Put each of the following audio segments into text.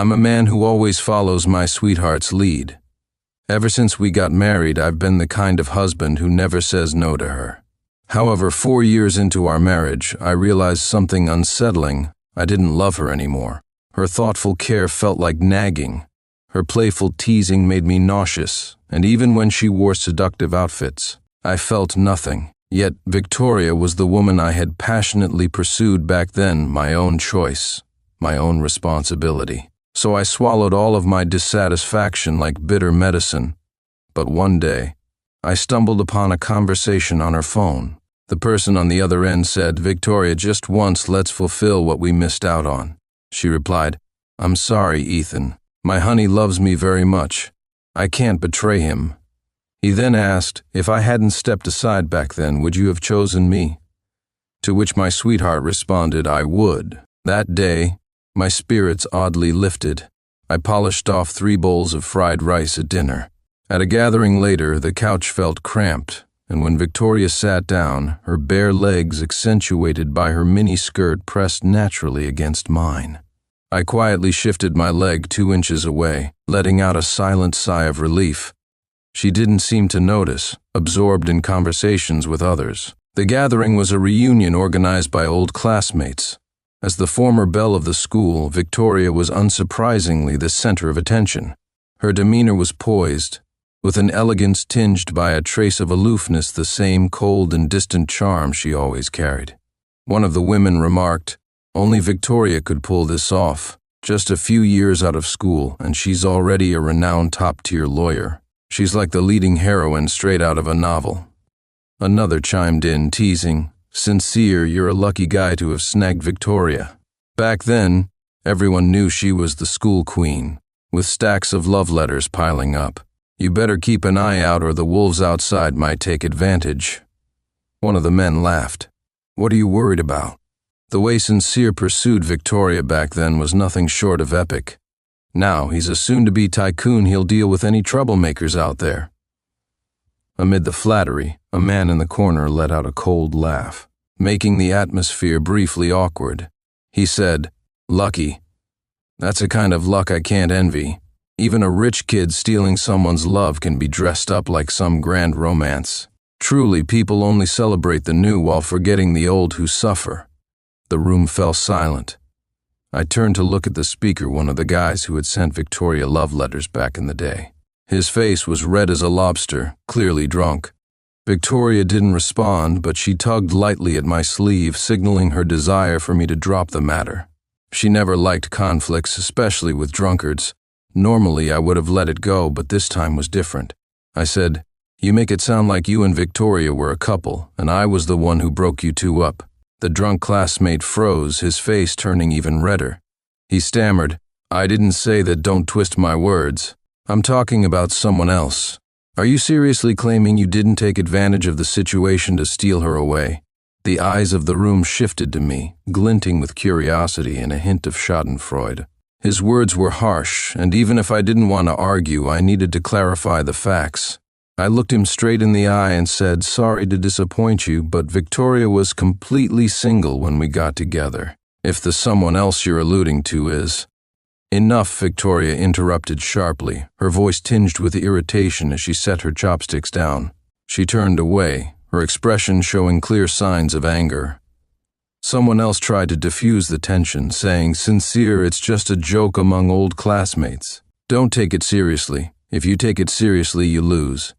I'm a man who always follows my sweetheart's lead. Ever since we got married, I've been the kind of husband who never says no to her. However, 4 years into our marriage, I realized something unsettling. I didn't love her anymore. Her thoughtful care felt like nagging. Her playful teasing made me nauseous, and even when she wore seductive outfits, I felt nothing. Yet Victoria was the woman I had passionately pursued back then, my own choice, my own responsibility. So I swallowed all of my dissatisfaction like bitter medicine. But one day, I stumbled upon a conversation on her phone. The person on the other end said, "Victoria, just once, let's fulfill what we missed out on." She replied, "I'm sorry, Ethan. My honey loves me very much. I can't betray him." He then asked, "If I hadn't stepped aside back then, would you have chosen me?" To which my sweetheart responded, "I would." That day, my spirits oddly lifted. I polished off 3 bowls of fried rice at dinner. At a gathering later, the couch felt cramped, and when Victoria sat down, her bare legs accentuated by her mini skirt pressed naturally against mine. I quietly shifted my leg 2 inches away, letting out a silent sigh of relief. She didn't seem to notice, absorbed in conversations with others. The gathering was a reunion organized by old classmates. As the former belle of the school, Victoria was unsurprisingly the center of attention. Her demeanor was poised, with an elegance tinged by a trace of aloofness, the same cold and distant charm she always carried. One of the women remarked, "Only Victoria could pull this off. Just a few years out of school, and she's already a renowned top-tier lawyer. She's like the leading heroine straight out of a novel." Another chimed in, teasing, "Sincere, you're a lucky guy to have snagged Victoria." Back then, everyone knew she was the school queen, with stacks of love letters piling up. "You better keep an eye out or the wolves outside might take advantage." One of the men laughed. "What are you worried about?" The way Sincere pursued Victoria back then was nothing short of epic. Now he's a soon-to-be tycoon. He'll deal with any troublemakers out there. Amid the flattery, a man in the corner let out a cold laugh, making the atmosphere briefly awkward. He said, "Lucky. That's a kind of luck I can't envy. Even a rich kid stealing someone's love can be dressed up like some grand romance. Truly, people only celebrate the new while forgetting the old who suffer." The room fell silent. I turned to look at the speaker, one of the guys who had sent Victoria love letters back in the day. His face was red as a lobster, clearly drunk. Victoria didn't respond, but she tugged lightly at my sleeve, signaling her desire for me to drop the matter. She never liked conflicts, especially with drunkards. Normally, I would have let it go, but this time was different. I said, "You make it sound like you and Victoria were a couple, and I was the one who broke you two up." The drunk classmate froze, his face turning even redder. He stammered, "I didn't say that, don't twist my words. I'm talking about someone else. Are you seriously claiming you didn't take advantage of the situation to steal her away?" The eyes of the room shifted to me, glinting with curiosity and a hint of schadenfreude. His words were harsh, and even if I didn't want to argue, I needed to clarify the facts. I looked him straight in the eye and said, "Sorry to disappoint you, but Victoria was completely single when we got together. If the someone else you're alluding to is—" "Enough," Victoria interrupted sharply, her voice tinged with irritation as she set her chopsticks down. She turned away, her expression showing clear signs of anger. Someone else tried to diffuse the tension, saying, "Sincere, it's just a joke among old classmates. Don't take it seriously. If you take it seriously, you lose."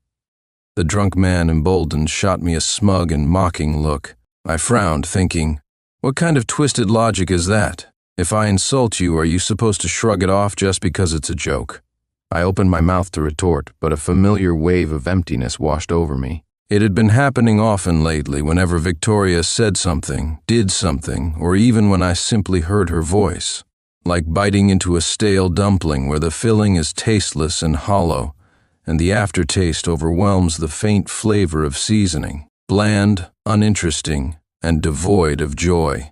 The drunk man, emboldened, shot me a smug and mocking look. I frowned, thinking, what kind of twisted logic is that? If I insult you, are you supposed to shrug it off just because it's a joke? I opened my mouth to retort, but a familiar wave of emptiness washed over me. It had been happening often lately whenever Victoria said something, did something, or even when I simply heard her voice. Like biting into a stale dumpling where the filling is tasteless and hollow, and the aftertaste overwhelms the faint flavor of seasoning, bland, uninteresting, and devoid of joy.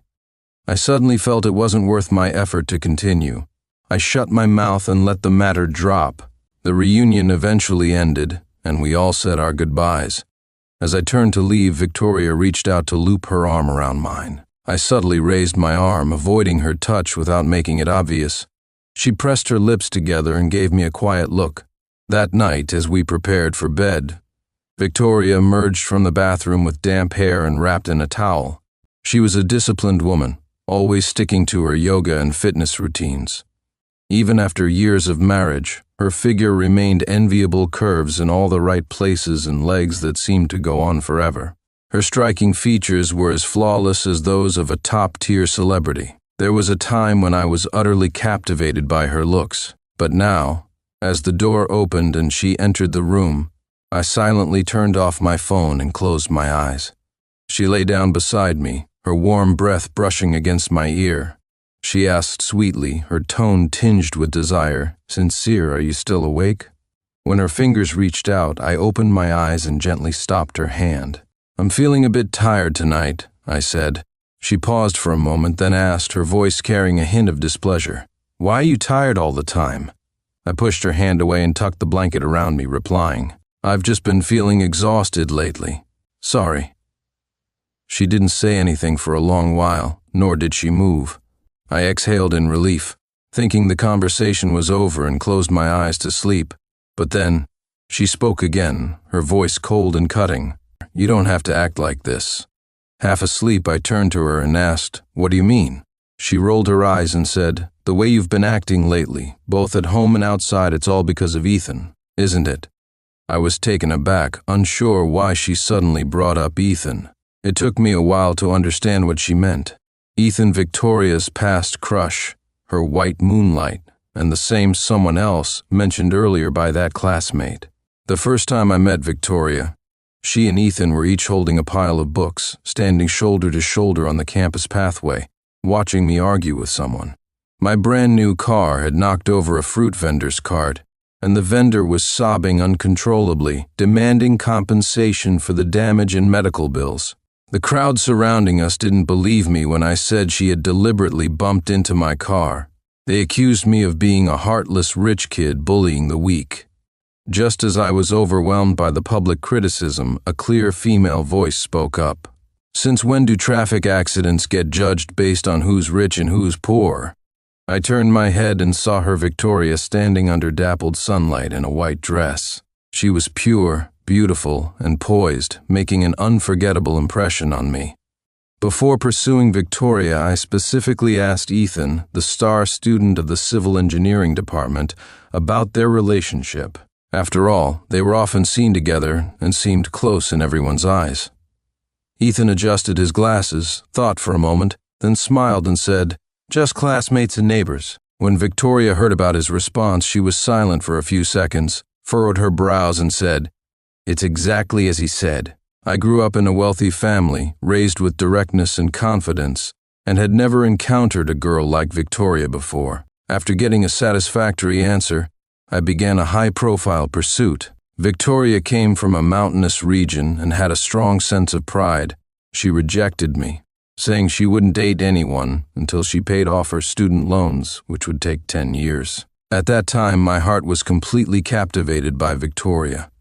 I suddenly felt it wasn't worth my effort to continue. I shut my mouth and let the matter drop. The reunion eventually ended, and we all said our goodbyes. As I turned to leave, Victoria reached out to loop her arm around mine. I subtly raised my arm, avoiding her touch without making it obvious. She pressed her lips together and gave me a quiet look. That night, as we prepared for bed, Victoria emerged from the bathroom with damp hair and wrapped in a towel. She was a disciplined woman, always sticking to her yoga and fitness routines. Even after years of marriage, her figure remained enviable curves in all the right places and legs that seemed to go on forever. Her striking features were as flawless as those of a top-tier celebrity. There was a time when I was utterly captivated by her looks, but now, as the door opened and she entered the room, I silently turned off my phone and closed my eyes. She lay down beside me, her warm breath brushing against my ear. She asked sweetly, her tone tinged with desire, "Sincere, are you still awake?" When her fingers reached out, I opened my eyes and gently stopped her hand. "I'm feeling a bit tired tonight," I said. She paused for a moment, then asked, her voice carrying a hint of displeasure, "Why are you tired all the time?" I pushed her hand away and tucked the blanket around me, replying, "I've just been feeling exhausted lately. Sorry." She didn't say anything for a long while, nor did she move. I exhaled in relief, thinking the conversation was over, and closed my eyes to sleep. But then, she spoke again, her voice cold and cutting. "You don't have to act like this." Half asleep, I turned to her and asked, "What do you mean?" She rolled her eyes and said, "The way you've been acting lately, both at home and outside, it's all because of Ethan, isn't it?" I was taken aback, unsure why she suddenly brought up Ethan. It took me a while to understand what she meant. Ethan, Victoria's past crush, her white moonlight, and the same someone else mentioned earlier by that classmate. The first time I met Victoria, she and Ethan were each holding a pile of books, standing shoulder to shoulder on the campus pathway, watching me argue with someone. My brand new car had knocked over a fruit vendor's cart, and the vendor was sobbing uncontrollably, demanding compensation for the damage and medical bills. The crowd surrounding us didn't believe me when I said she had deliberately bumped into my car. They accused me of being a heartless rich kid bullying the weak. Just as I was overwhelmed by the public criticism, a clear female voice spoke up. "Since when do traffic accidents get judged based on who's rich and who's poor?" I turned my head and saw her, Victoria, standing under dappled sunlight in a white dress. She was pure, beautiful, and poised, making an unforgettable impression on me. Before pursuing Victoria, I specifically asked Ethan, the star student of the civil engineering department, about their relationship. After all, they were often seen together and seemed close in everyone's eyes. Ethan adjusted his glasses, thought for a moment, then smiled and said, "Just classmates and neighbors." When Victoria heard about his response, she was silent for a few seconds, furrowed her brows, and said, "It's exactly as he said. I grew up in a wealthy family, raised with directness and confidence, and had never encountered a girl like Victoria before. After getting a satisfactory answer, I began a high-profile pursuit. Victoria came from a mountainous region and had a strong sense of pride. She rejected me, saying she wouldn't date anyone until she paid off her student loans, which would take 10 years. At that time, my heart was completely captivated by Victoria.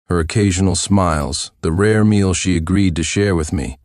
Her occasional smiles, the rare meal she agreed to share with me,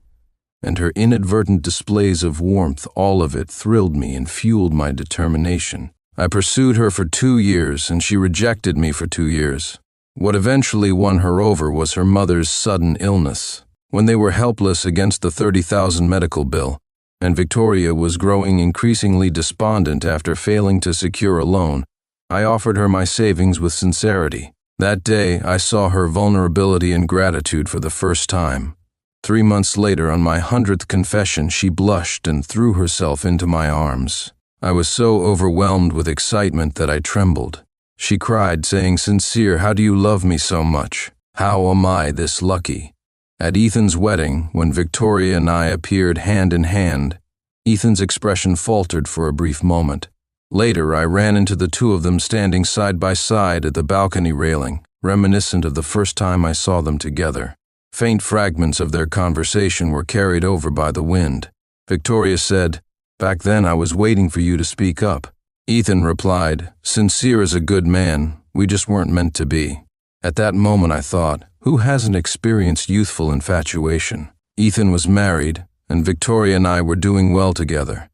and her inadvertent displays of warmth, all of it thrilled me and fueled my determination. I pursued her for 2 years, and she rejected me for 2 years. What eventually won her over was her mother's sudden illness. When they were helpless against the $30,000 medical bill, and Victoria was growing increasingly despondent after failing to secure a loan, I offered her my savings with sincerity. That day, I saw her vulnerability and gratitude for the first time. 3 months later, on my 100th confession, she blushed and threw herself into my arms. I was so overwhelmed with excitement that I trembled. She cried, saying, "Sincere, how do you love me so much? How am I this lucky?" At Ethan's wedding, when Victoria and I appeared hand in hand, Ethan's expression faltered for a brief moment. Later, I ran into the two of them standing side by side at the balcony railing, reminiscent of the first time I saw them together. Faint fragments of their conversation were carried over by the wind. Victoria said, "Back then I was waiting for you to speak up." Ethan replied, "Sincere is a good man, we just weren't meant to be." At that moment I thought, who hasn't experienced youthful infatuation? Ethan was married, and Victoria and I were doing well together.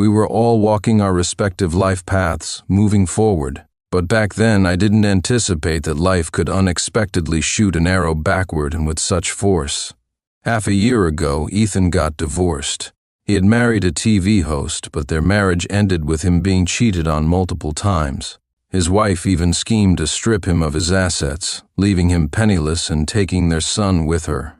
We were all walking our respective life paths, moving forward. But back then I didn't anticipate that life could unexpectedly shoot an arrow backward and with such force. Half a year ago, Ethan got divorced. He had married a TV host, but their marriage ended with him being cheated on multiple times. His wife even schemed to strip him of his assets, leaving him penniless and taking their son with her.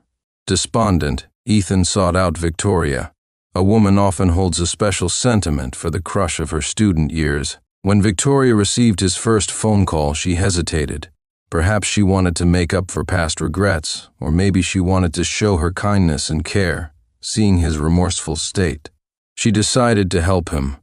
Despondent, Ethan sought out Victoria. A woman often holds a special sentiment for the crush of her student years. When Victoria received his first phone call, she hesitated. Perhaps she wanted to make up for past regrets, or maybe she wanted to show her kindness and care, seeing his remorseful state. She decided to help him.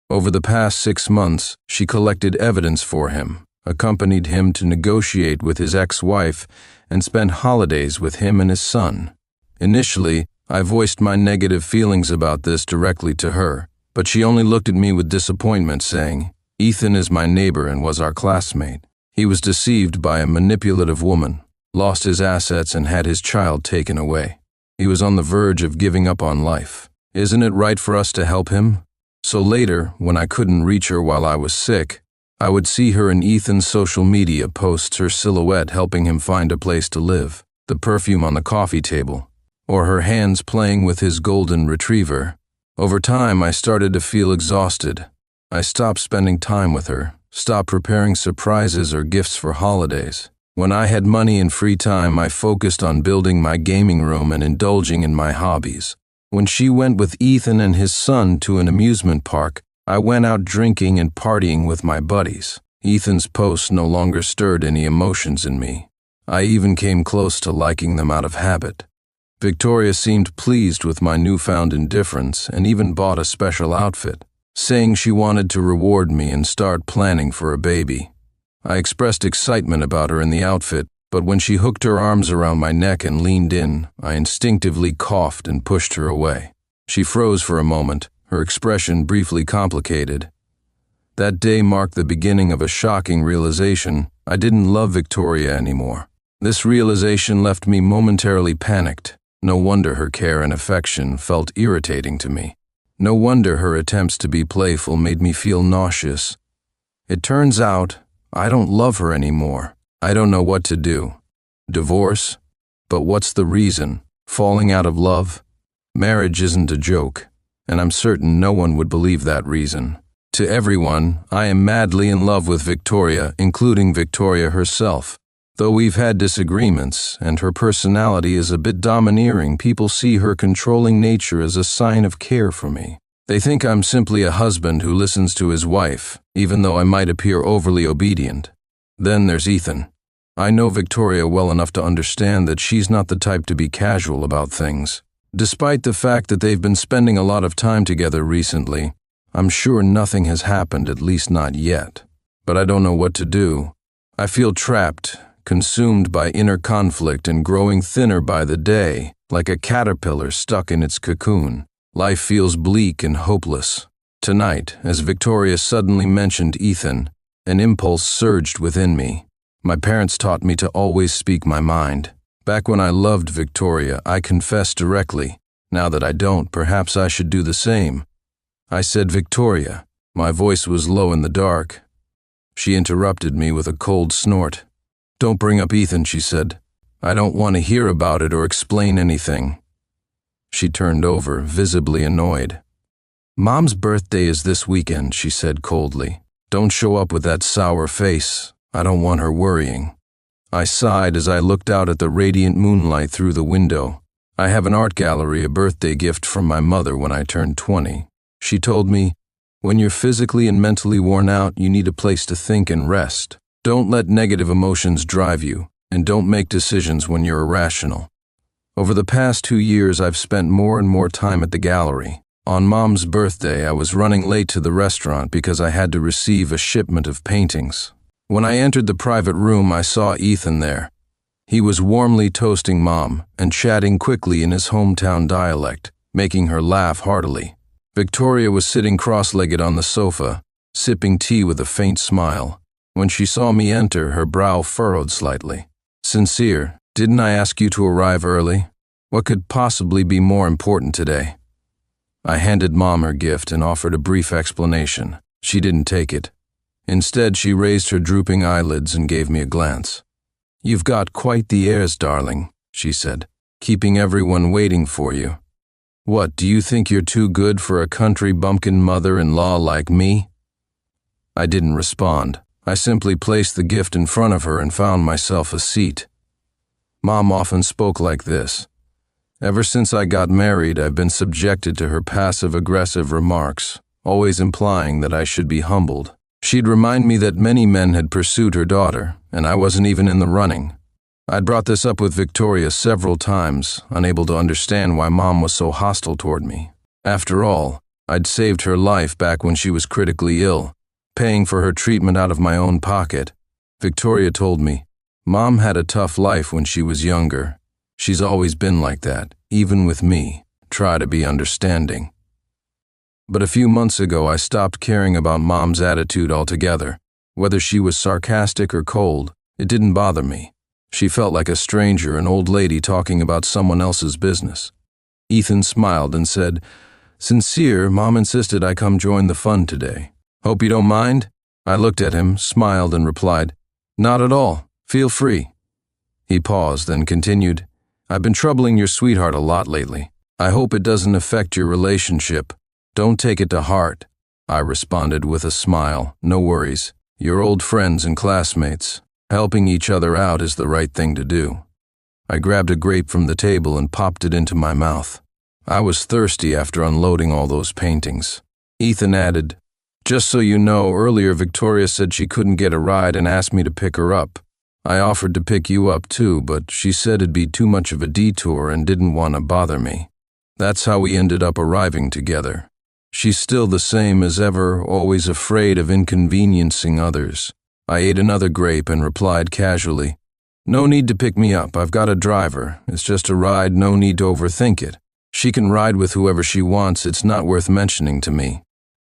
Over the past 6 months, she collected evidence for him, accompanied him to negotiate with his ex-wife, and spent holidays with him and his son. Initially, I voiced my negative feelings about this directly to her, but she only looked at me with disappointment, saying, "Ethan is my neighbor and was our classmate. He was deceived by a manipulative woman, lost his assets and had his child taken away. He was on the verge of giving up on life. Isn't it right for us to help him?" So later, when I couldn't reach her while I was sick, I would see her in Ethan's social media posts, her silhouette helping him find a place to live, the perfume on the coffee table, or her hands playing with his golden retriever. Over time, I started to feel exhausted. I stopped spending time with her, stopped preparing surprises or gifts for holidays. When I had money and free time, I focused on building my gaming room and indulging in my hobbies. When she went with Ethan and his son to an amusement park, I went out drinking and partying with my buddies. Ethan's posts no longer stirred any emotions in me. I even came close to liking them out of habit. Victoria seemed pleased with my newfound indifference and even bought a special outfit, saying she wanted to reward me and start planning for a baby. I expressed excitement about her in the outfit, but when she hooked her arms around my neck and leaned in, I instinctively coughed and pushed her away. She froze for a moment, her expression briefly complicated. That day marked the beginning of a shocking realization. I didn't love Victoria anymore. This realization left me momentarily panicked. No wonder her care and affection felt irritating to me. No wonder her attempts to be playful made me feel nauseous. It turns out, I don't love her anymore. I don't know what to do. Divorce? But what's the reason? Falling out of love? Marriage isn't a joke, and I'm certain no one would believe that reason. To everyone, I am madly in love with Victoria, including Victoria herself. Though we've had disagreements, and her personality is a bit domineering, people see her controlling nature as a sign of care for me. They think I'm simply a husband who listens to his wife, even though I might appear overly obedient. Then there's Ethan. I know Victoria well enough to understand that she's not the type to be casual about things. Despite the fact that they've been spending a lot of time together recently, I'm sure nothing has happened, at least not yet. But I don't know what to do. I feel trapped, consumed by inner conflict and growing thinner by the day, like a caterpillar stuck in its cocoon. Life feels bleak and hopeless. Tonight, as Victoria suddenly mentioned Ethan, an impulse surged within me. My parents taught me to always speak my mind. Back when I loved Victoria, I confessed directly. Now that I don't, perhaps I should do the same. I said, "Victoria." My voice was low in the dark. She interrupted me with a cold snort. "Don't bring up Ethan," she said. "I don't want to hear about it or explain anything." She turned over, visibly annoyed. "Mom's birthday is this weekend," she said coldly. "Don't show up with that sour face. I don't want her worrying." I sighed as I looked out at the radiant moonlight through the window. I have an art gallery, a birthday gift from my mother when I turned 20. She told me, "When you're physically and mentally worn out, you need a place to think and rest. Don't let negative emotions drive you, and don't make decisions when you're irrational." Over the past 2 years, I've spent more and more time at the gallery. On Mom's birthday, I was running late to the restaurant because I had to receive a shipment of paintings. When I entered the private room, I saw Ethan there. He was warmly toasting Mom and chatting quickly in his hometown dialect, making her laugh heartily. Victoria was sitting cross-legged on the sofa, sipping tea with a faint smile. When she saw me enter, her brow furrowed slightly. "Sincere, didn't I ask you to arrive early? What could possibly be more important today?" I handed Mom her gift and offered a brief explanation. She didn't take it. Instead, she raised her drooping eyelids and gave me a glance. "You've got quite the airs, darling," she said, "keeping everyone waiting for you. What, do you think you're too good for a country bumpkin mother-in-law like me?" I didn't respond. I simply placed the gift in front of her and found myself a seat. Mom often spoke like this. Ever since I got married, I've been subjected to her passive-aggressive remarks, always implying that I should be humbled. She'd remind me that many men had pursued her daughter, and I wasn't even in the running. I'd brought this up with Victoria several times, unable to understand why Mom was so hostile toward me. After all, I'd saved her life back when she was critically ill, paying for her treatment out of my own pocket. Victoria told me, "Mom had a tough life when she was younger. She's always been like that, even with me. Try to be understanding." But a few months ago, I stopped caring about Mom's attitude altogether. Whether she was sarcastic or cold, it didn't bother me. She felt like a stranger, an old lady talking about someone else's business. Ethan smiled and said, "Sincere, Mom insisted I come join the fun today. Hope you don't mind?" I looked at him, smiled, and replied, "Not at all. Feel free." He paused, then continued, "I've been troubling your sweetheart a lot lately. I hope it doesn't affect your relationship. Don't take it to heart." I responded with a smile, "No worries. You're old friends and classmates. Helping each other out is the right thing to do." I grabbed a grape from the table and popped it into my mouth. I was thirsty after unloading all those paintings. Ethan added, "Just so you know, earlier Victoria said she couldn't get a ride and asked me to pick her up. I offered to pick you up too, but she said it'd be too much of a detour and didn't want to bother me. That's how we ended up arriving together. She's still the same as ever, always afraid of inconveniencing others." I ate another grape and replied casually, "No need to pick me up. I've got a driver. It's just a ride, no need to overthink it. She can ride with whoever she wants. It's not worth mentioning to me."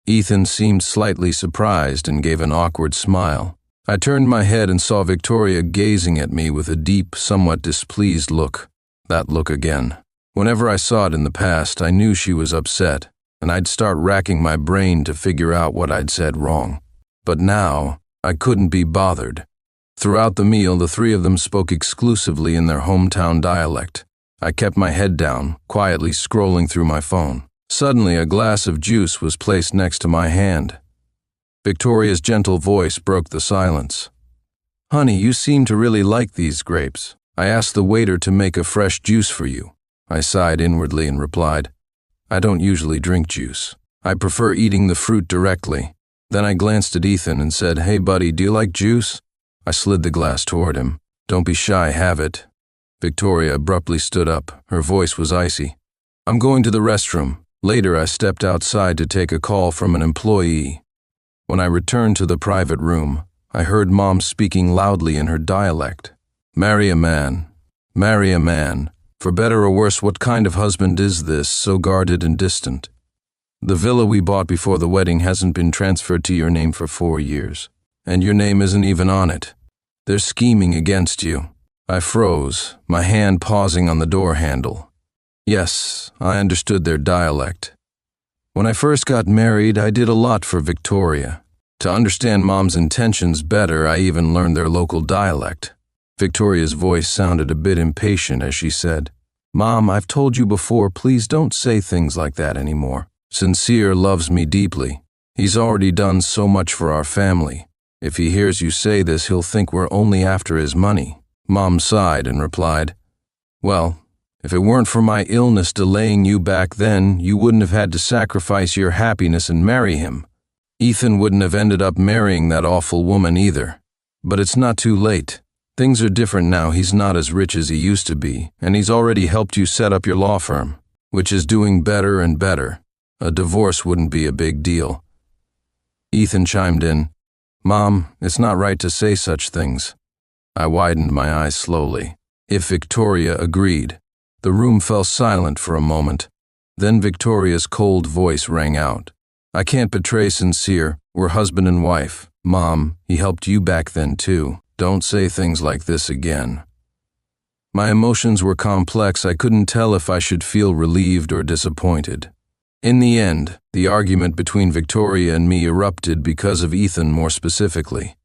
Ethan seemed slightly surprised and gave an awkward smile. I turned my head and saw Victoria gazing at me with a deep, somewhat displeased look. That look again. Whenever I saw it in the past, I knew she was upset, and I'd start racking my brain to figure out what I'd said wrong. But now, I couldn't be bothered. Throughout the meal, the three of them spoke exclusively in their hometown dialect. I kept my head down, quietly scrolling through my phone. Suddenly, a glass of juice was placed next to my hand. Victoria's gentle voice broke the silence. "Honey, you seem to really like these grapes. I asked the waiter to make a fresh juice for you." I sighed inwardly and replied, "I don't usually drink juice. I prefer eating the fruit directly." Then I glanced at Ethan and said, "Hey buddy, do you like juice?" I slid the glass toward him. "Don't be shy, have it." Victoria abruptly stood up. Her voice was icy. "I'm going to the restroom." Later, I stepped outside to take a call from an employee. When I returned to the private room, I heard Mom speaking loudly in her dialect. "Marry a man. Marry a man. For better or worse, what kind of husband is this, so guarded and distant? The villa we bought before the wedding hasn't been transferred to your name for 4 years, and your name isn't even on it. They're scheming against you." I froze, my hand pausing on the door handle. Yes, I understood their dialect. When I first got married, I did a lot for Victoria. To understand Mom's intentions better, I even learned their local dialect. Victoria's voice sounded a bit impatient as she said, "Mom, I've told you before, please don't say things like that anymore. Sincere loves me deeply. He's already done so much for our family. If he hears you say this, he'll think we're only after his money." Mom sighed and replied, "Well, if it weren't for my illness delaying you back then, you wouldn't have had to sacrifice your happiness and marry him. Ethan wouldn't have ended up marrying that awful woman either. But it's not too late. Things are different now. He's not as rich as he used to be, and he's already helped you set up your law firm, which is doing better and better. A divorce wouldn't be a big deal." Ethan chimed in, "Mom, it's not right to say such things." I widened my eyes slowly. If Victoria agreed. The room fell silent for a moment. Then Victoria's cold voice rang out. "I can't betray Sincere. We're husband and wife. Mom, he helped you back then too. Don't say things like this again." My emotions were complex. I couldn't tell if I should feel relieved or disappointed. In the end, the argument between Victoria and me erupted because of Ethan, more specifically,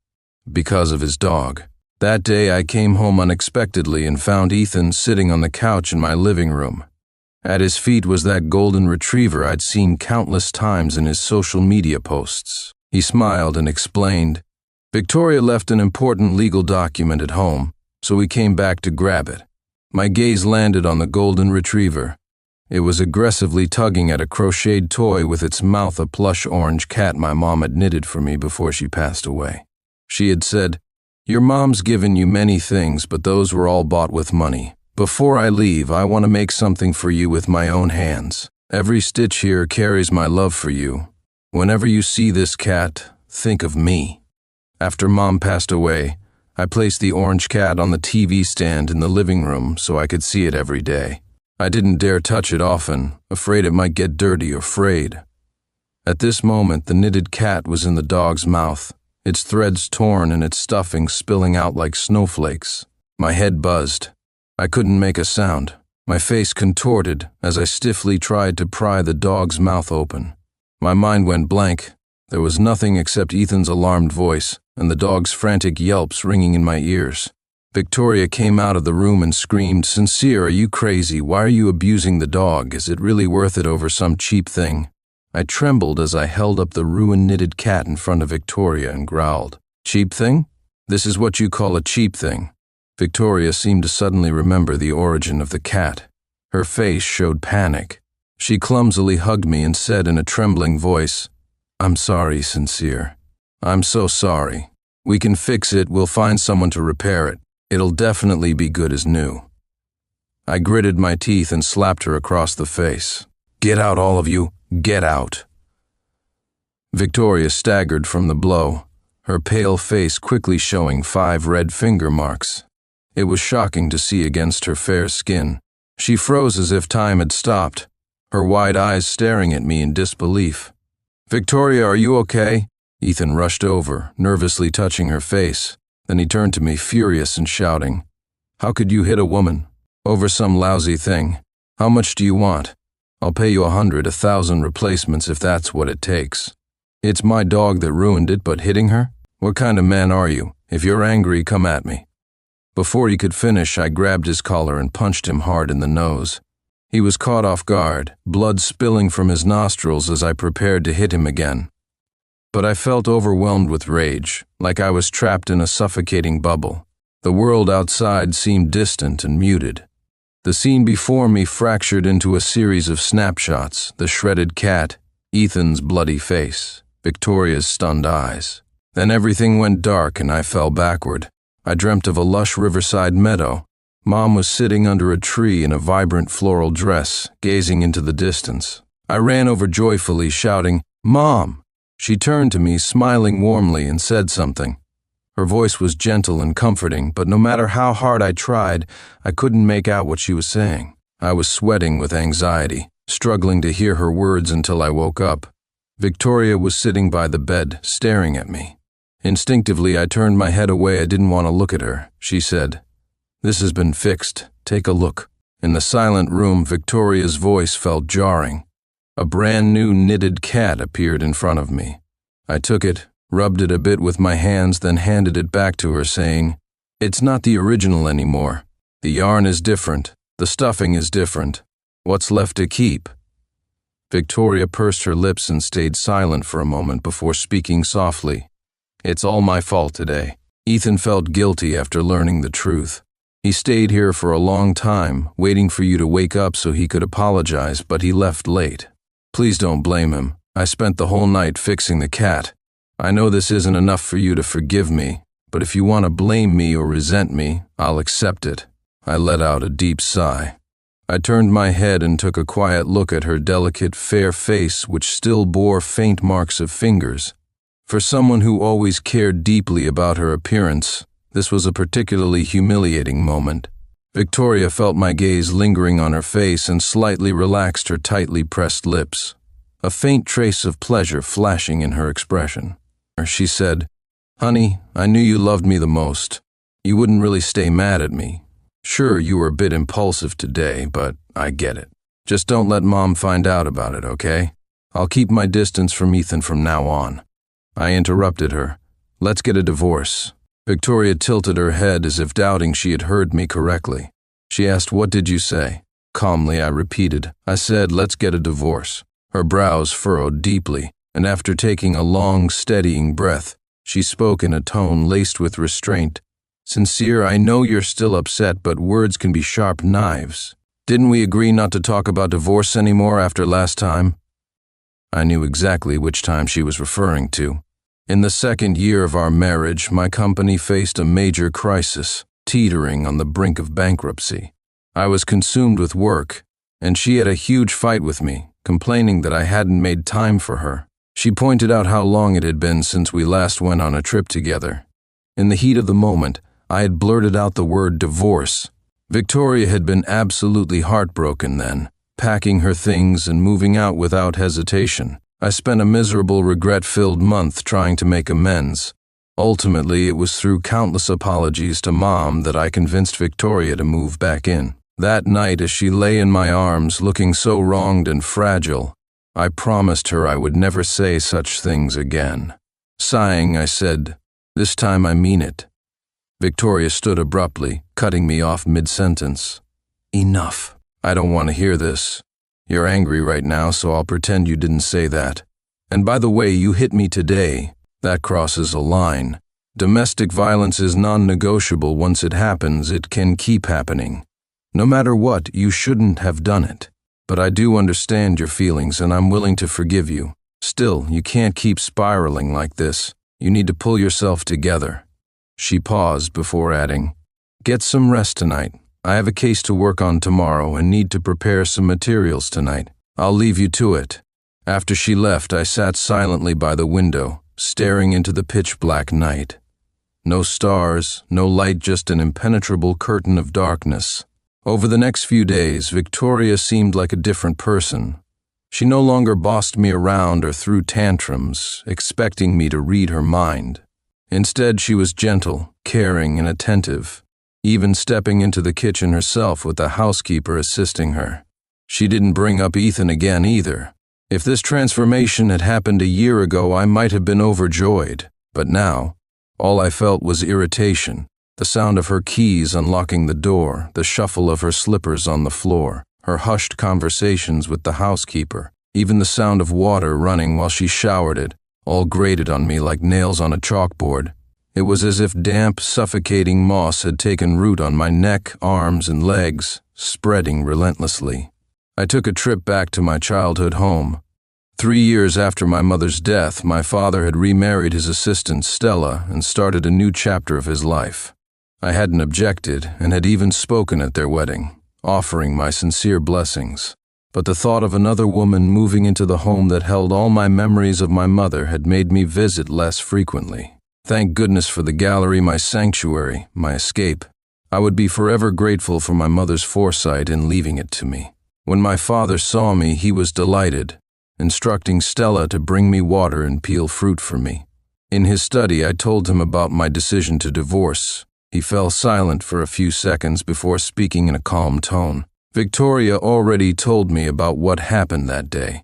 because of his dog. That day I came home unexpectedly and found Ethan sitting on the couch in my living room. At his feet was that golden retriever I'd seen countless times in his social media posts. He smiled and explained, "Victoria left an important legal document at home, so we came back to grab it." My gaze landed on the golden retriever. It was aggressively tugging at a crocheted toy with its mouth a plush orange cat my mom had knitted for me before she passed away. She had said, "Your mom's given you many things, but those were all bought with money. Before I leave, I want to make something for you with my own hands. Every stitch here carries my love for you. Whenever you see this cat, think of me." After Mom passed away, I placed the orange cat on the TV stand in the living room so I could see it every day. I didn't dare touch it often, afraid it might get dirty or frayed. At this moment, the knitted cat was in the dog's mouth, its threads torn and its stuffing spilling out like snowflakes. My head buzzed. I couldn't make a sound. My face contorted as I stiffly tried to pry the dog's mouth open. My mind went blank. There was nothing except Ethan's alarmed voice and the dog's frantic yelps ringing in my ears. Victoria came out of the room and screamed, "Sincere, are you crazy? Why are you abusing the dog? Is it really worth it over some cheap thing?" I trembled as I held up the ruined knitted cat in front of Victoria and growled, "Cheap thing? This is what you call a cheap thing?" Victoria seemed to suddenly remember the origin of the cat. Her face showed panic. She clumsily hugged me and said in a trembling voice, "I'm sorry, Sincere. I'm so sorry. We can fix it. We'll find someone to repair it. It'll definitely be good as new." I gritted my teeth and slapped her across the face. "Get out, all of you. Get out." Victoria staggered from the blow, her pale face quickly showing 5 red finger marks. It was shocking to see against her fair skin. She froze as if time had stopped, her wide eyes staring at me in disbelief. "Victoria, are you okay?" Ethan rushed over, nervously touching her face. Then he turned to me, furious and shouting, "How could you hit a woman? Over some lousy thing. How much do you want? I'll pay you 100, 1,000 replacements if that's what it takes. It's my dog that ruined it, but hitting her? What kind of man are you? If you're angry, come at me." Before he could finish, I grabbed his collar and punched him hard in the nose. He was caught off guard, blood spilling from his nostrils as I prepared to hit him again. But I felt overwhelmed with rage, like I was trapped in a suffocating bubble. The world outside seemed distant and muted. The scene before me fractured into a series of snapshots: the shredded cat, Ethan's bloody face, Victoria's stunned eyes. Then everything went dark and I fell backward. I dreamt of a lush riverside meadow. Mom was sitting under a tree in a vibrant floral dress, gazing into the distance. I ran over joyfully, shouting, "Mom!" She turned to me, smiling warmly, and said something. Her voice was gentle and comforting, but no matter how hard I tried, I couldn't make out what she was saying. I was sweating with anxiety, struggling to hear her words until I woke up. Victoria was sitting by the bed, staring at me. Instinctively, I turned my head away. I didn't want to look at her. She said, "This has been fixed. Take a look." In the silent room, Victoria's voice felt jarring. A brand new knitted cat appeared in front of me. I took it, rubbed it a bit with my hands, then handed it back to her, saying, "It's not the original anymore. The yarn is different. The stuffing is different. What's left to keep?" Victoria pursed her lips and stayed silent for a moment before speaking softly. "It's all my fault today." Ethan felt guilty after learning the truth. He stayed here for a long time, waiting for you to wake up so he could apologize, but he left late. Please don't blame him. I spent the whole night fixing the cat. I know this isn't enough for you to forgive me, but if you want to blame me or resent me, I'll accept it. I let out a deep sigh. I turned my head and took a quiet look at her delicate, fair face, which still bore faint marks of fingers. For someone who always cared deeply about her appearance, this was a particularly humiliating moment. Victoria felt my gaze lingering on her face and slightly relaxed her tightly pressed lips, a faint trace of pleasure flashing in her expression. She said, "Honey, I knew you loved me the most. You wouldn't really stay mad at me. Sure, you were a bit impulsive today, but I get it." Just don't let Mom find out about it, okay? I'll keep my distance from Ethan from now on." I interrupted her. "Let's get a divorce." Victoria tilted her head as if doubting she had heard me correctly. She asked, "What did you say?" Calmly, I repeated, "I said, let's get a divorce." Her brows furrowed deeply, and after taking a long, steadying breath, she spoke in a tone laced with restraint. "Sincere, I know you're still upset, but words can be sharp knives. Didn't we agree not to talk about divorce anymore after last time?" I knew exactly which time she was referring to. In the second year of our marriage, my company faced a major crisis, teetering on the brink of bankruptcy. I was consumed with work, and she had a huge fight with me, complaining that I hadn't made time for her. She pointed out how long it had been since we last went on a trip together. In the heat of the moment, I had blurted out the word divorce. Victoria had been absolutely heartbroken then, packing her things and moving out without hesitation. I spent a miserable, regret-filled month trying to make amends. Ultimately, it was through countless apologies to Mom that I convinced Victoria to move back in. That night, as she lay in my arms, looking so wronged and fragile, I promised her I would never say such things again. Sighing, I said, "This time I mean it." Victoria stood abruptly, cutting me off mid-sentence. "Enough. I don't want to hear this. You're angry right now, so I'll pretend you didn't say that. And by the way, you hit me today. That crosses a line. Domestic violence is non-negotiable. Once it happens, it can keep happening. No matter what, you shouldn't have done it. But I do understand your feelings, and I'm willing to forgive you. Still, you can't keep spiraling like this. You need to pull yourself together." She paused before adding, "Get some rest tonight. I have a case to work on tomorrow and need to prepare some materials tonight. I'll leave you to it." After she left, I sat silently by the window, staring into the pitch-black night. No stars, no light, just an impenetrable curtain of darkness. Over the next few days, Victoria seemed like a different person. She no longer bossed me around or threw tantrums, expecting me to read her mind. Instead, she was gentle, caring, and attentive, even stepping into the kitchen herself with the housekeeper assisting her. She didn't bring up Ethan again either. If this transformation had happened a year ago, I might have been overjoyed, but now, all I felt was irritation. The sound of her keys unlocking the door, the shuffle of her slippers on the floor, her hushed conversations with the housekeeper, even the sound of water running while she showered it, all grated on me like nails on a chalkboard. It was as if damp, suffocating moss had taken root on my neck, arms, and legs, spreading relentlessly. I took a trip back to my childhood home. 3 years after my mother's death, my father had remarried his assistant, Stella, and started a new chapter of his life. I hadn't objected and had even spoken at their wedding, offering my sincere blessings. But the thought of another woman moving into the home that held all my memories of my mother had made me visit less frequently. Thank goodness for the gallery, my sanctuary, my escape. I would be forever grateful for my mother's foresight in leaving it to me. When my father saw me, he was delighted, instructing Stella to bring me water and peel fruit for me. In his study, I told him about my decision to divorce. He fell silent for a few seconds before speaking in a calm tone. "Victoria already told me about what happened that day.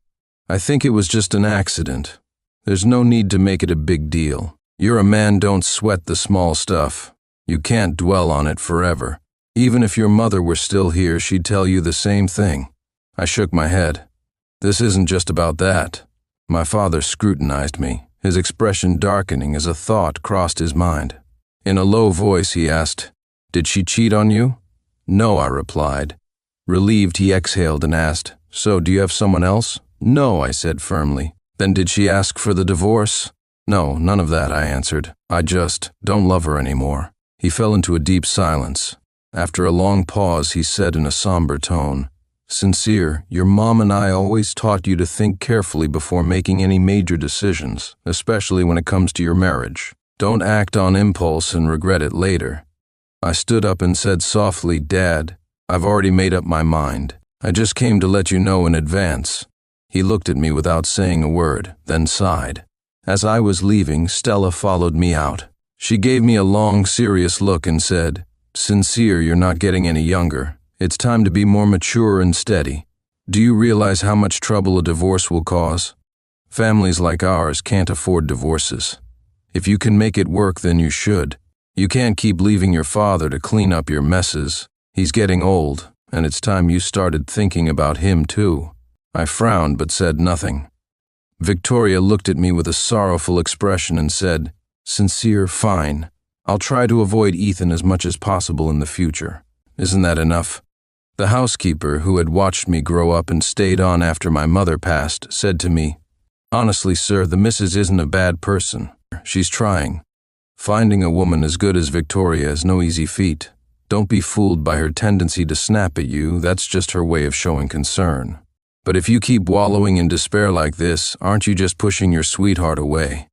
I think it was just an accident. There's no need to make it a big deal. You're a man, don't sweat the small stuff. You can't dwell on it forever. Even if your mother were still here, she'd tell you the same thing." I shook my head. "This isn't just about that." My father scrutinized me, his expression darkening as a thought crossed his mind. In a low voice, he asked, "Did she cheat on you?" "No," I replied. Relieved, he exhaled and asked, "So, do you have someone else?" "No," I said firmly. "Then did she ask for the divorce?" "No, none of that," I answered. "I just don't love her anymore." He fell into a deep silence. After a long pause, he said in a somber tone, "Sincere, your mom and I always taught you to think carefully before making any major decisions, especially when it comes to your marriage. Don't act on impulse and regret it later." I stood up and said softly, "Dad, I've already made up my mind. I just came to let you know in advance." He looked at me without saying a word, then sighed. As I was leaving, Stella followed me out. She gave me a long, serious look and said, "Sincere, you're not getting any younger. It's time to be more mature and steady. Do you realize how much trouble a divorce will cause? Families like ours can't afford divorces. If you can make it work, then you should. You can't keep leaving your father to clean up your messes. He's getting old, and it's time you started thinking about him too. I frowned but said nothing. Victoria looked at me with a sorrowful expression and said, "Sincere, fine. I'll try to avoid Ethan as much as possible in the future. Isn't that enough?" The housekeeper, who had watched me grow up and stayed on after my mother passed, said to me, "Honestly, sir, the missus isn't a bad person. She's trying. Finding a woman as good as Victoria is no easy feat. Don't be fooled by her tendency to snap at you. That's just her way of showing concern. But if you keep wallowing in despair like this, aren't you just pushing your sweetheart away?"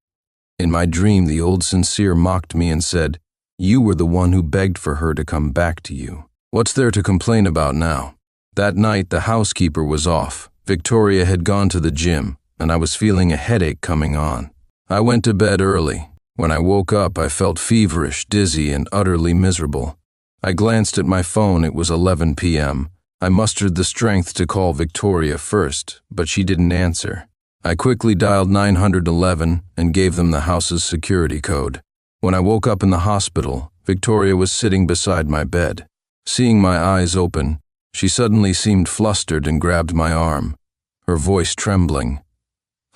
In my dream, the old Sincere mocked me and said, "You were the one who begged for her to come back to you. What's there to complain about now?" That night, the housekeeper was off. Victoria had gone to the gym, and I was feeling a headache coming on. I went to bed early. When I woke up, I felt feverish, dizzy, and utterly miserable. I glanced at my phone. It was 11 p.m. I mustered the strength to call Victoria first, but she didn't answer. I quickly dialed 911 and gave them the house's security code. When I woke up in the hospital, Victoria was sitting beside my bed. Seeing my eyes open, she suddenly seemed flustered and grabbed my arm, her voice trembling.